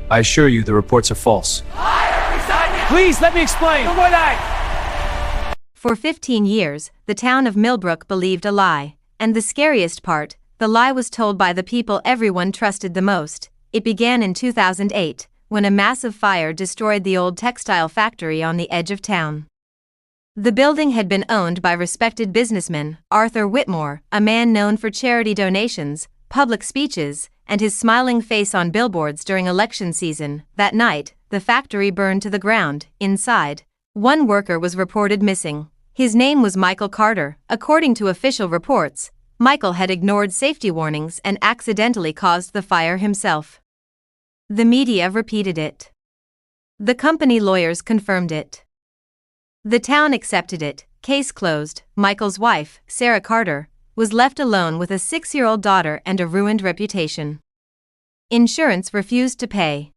I assure you the reports are false. Please let me explain. For 15 years, the town of Millbrook believed a lie. And the scariest part, the lie was told by the people everyone trusted the most. It began in 2008, when a massive fire destroyed the old textile factory on the edge of town. The building had been owned by respected businessman Arthur Whitmore, a man known for charity donations, public speeches, and his smiling face on billboards during election season. That night, the factory burned to the ground. Inside, one worker was reported missing. His name was Michael Carter. According to official reports, Michael had ignored safety warnings and accidentally caused the fire himself. The media repeated it. The company lawyers confirmed it. The town accepted it. Case closed. Michael's wife, Sarah Carter, was left alone with a 6-year-old daughter and a ruined reputation. Insurance refused to pay.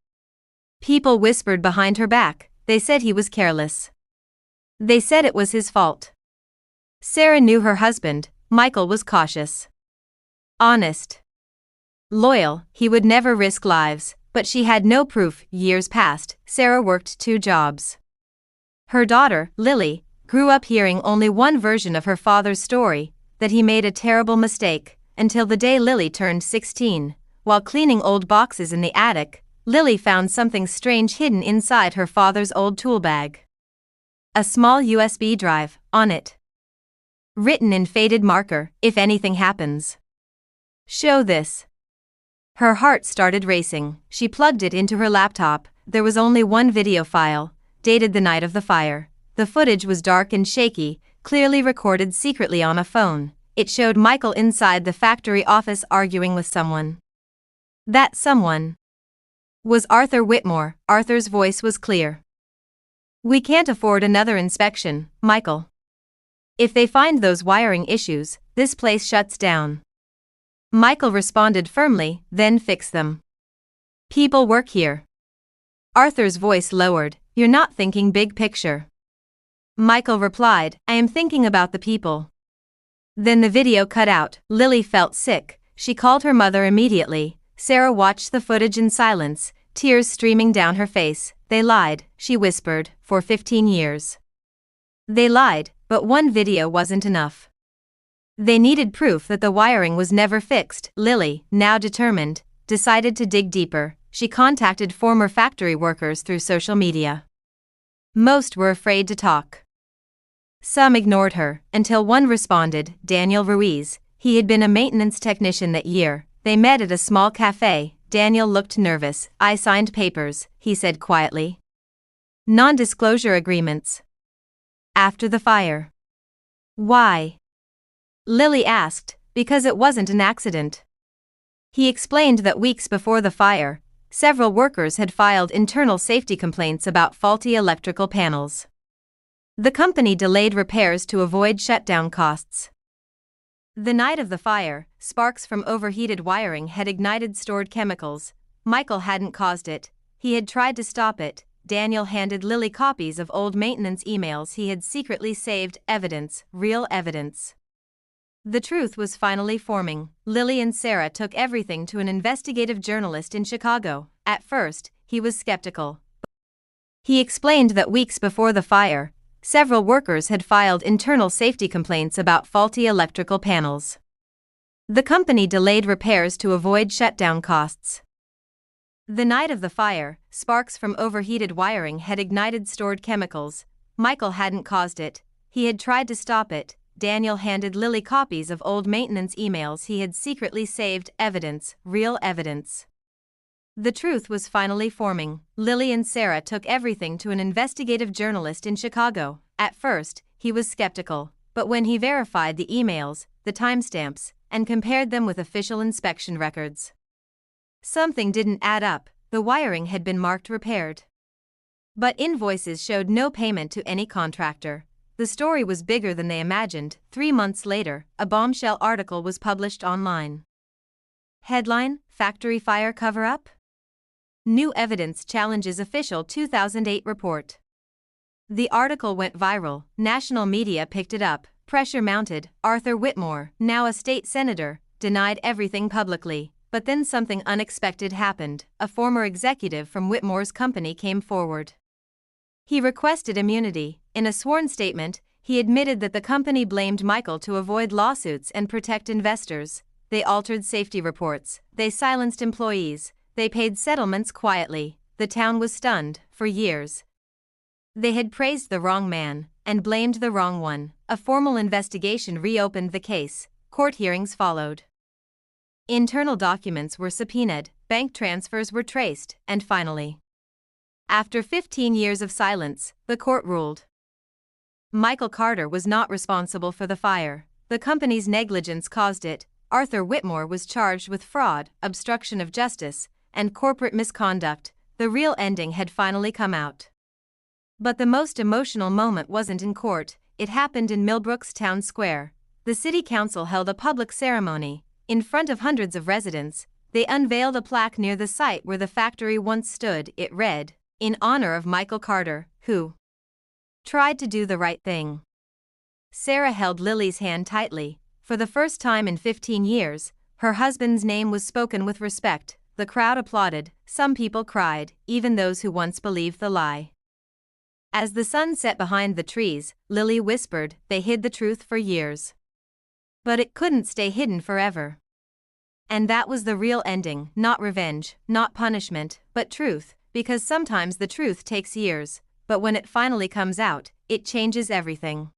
People whispered behind her back. They said he was careless. They said it was his fault. Sarah knew her husband, Michael, was cautious. Honest. Loyal, he would never risk lives, but she had no proof. Years passed. Sarah worked 2 jobs. Her daughter, Lily, grew up hearing only one version of her father's story, that he made a terrible mistake, until the day Lily turned 16. While cleaning old boxes in the attic, Lily found something strange hidden inside her father's old tool bag. A small USB drive, on it. Written in faded marker, "If anything happens, show this." Her heart started racing. She plugged it into her laptop. There was only one video file, dated the night of the fire. The footage was dark and shaky, clearly recorded secretly on a phone. It showed Michael inside the factory office arguing with someone. That someone was Arthur Whitmore. Arthur's voice was clear. "We can't afford another inspection, Michael. If they find those wiring issues, this place shuts down." Michael responded firmly, "Then fix them. People work here." Arthur's voice lowered, "You're not thinking big picture." Michael replied, "I am thinking about the people." Then the video cut out. Lily felt sick. She called her mother immediately. Sarah watched the footage in silence, tears streaming down her face. "They lied," she whispered, "for 15 years. They lied, but one video wasn't enough. They needed proof that the wiring was never fixed." Lily, now determined, decided to dig deeper. She contacted former factory workers through social media. Most were afraid to talk. Some ignored her, until one responded, Daniel Ruiz. He had been a maintenance technician that year. They met at a small cafe. Daniel looked nervous. "I signed papers," he said quietly. "Non-disclosure agreements. After the fire." "Why?" Lily asked. "Because it wasn't an accident." He explained that weeks before the fire, several workers had filed internal safety complaints about faulty electrical panels. The company delayed repairs to avoid shutdown costs. The night of the fire, sparks from overheated wiring had ignited stored chemicals. Michael hadn't caused it. He had tried to stop it. Daniel handed Lily copies of old maintenance emails he had secretly saved. Evidence, real evidence. The truth was finally forming. Lily and Sarah took everything to an investigative journalist in Chicago. At first, he was skeptical. He explained that weeks before the fire, several workers had filed internal safety complaints about faulty electrical panels. The company delayed repairs to avoid shutdown costs. The night of the fire, sparks from overheated wiring had ignited stored chemicals. Michael hadn't caused it. He had tried to stop it. Daniel handed Lily copies of old maintenance emails he had secretly saved. Evidence, real evidence. The truth was finally forming. Lily and Sarah took everything to an investigative journalist in Chicago. At first, he was skeptical, but when he verified the emails, the timestamps, and compared them with official inspection records, something didn't add up. The wiring had been marked repaired, but invoices showed no payment to any contractor. The story was bigger than they imagined. 3 months later, a bombshell article was published online. Headline: Factory Fire Cover-Up? New evidence challenges official 2008 report. The article went viral. National media picked it up. Pressure mounted. Arthur Whitmore, now a state senator, denied everything publicly. but then something unexpected happened. A former executive from Whitmore's company came forward. He requested immunity. In a sworn statement, he admitted that the company blamed Michael to avoid lawsuits and protect investors. They altered safety reports, they silenced employees, they paid settlements quietly. The town was stunned. For years, they had praised the wrong man and blamed the wrong one. A formal investigation reopened the case. Court hearings followed. Internal documents were subpoenaed, bank transfers were traced, and finally, after 15 years of silence, the court ruled Michael Carter was not responsible for the fire. The company's negligence caused it. Arthur Whitmore was charged with fraud, obstruction of justice, and corporate misconduct. The real ending had finally come out. But the most emotional moment wasn't in court, it happened in Millbrook's town square. The city council held a public ceremony. In front of hundreds of residents, they unveiled a plaque near the site where the factory once stood. It read, "In honor of Michael Carter, who tried to do the right thing." Sarah held Lily's hand tightly. For the first time in 15 years, her husband's name was spoken with respect. The crowd applauded, some people cried, even those who once believed the lie. As the sun set behind the trees, Lily whispered, "They hid the truth for years. But it couldn't stay hidden forever." And that was the real ending, not revenge, not punishment, but truth, because sometimes the truth takes years, but when it finally comes out, it changes everything.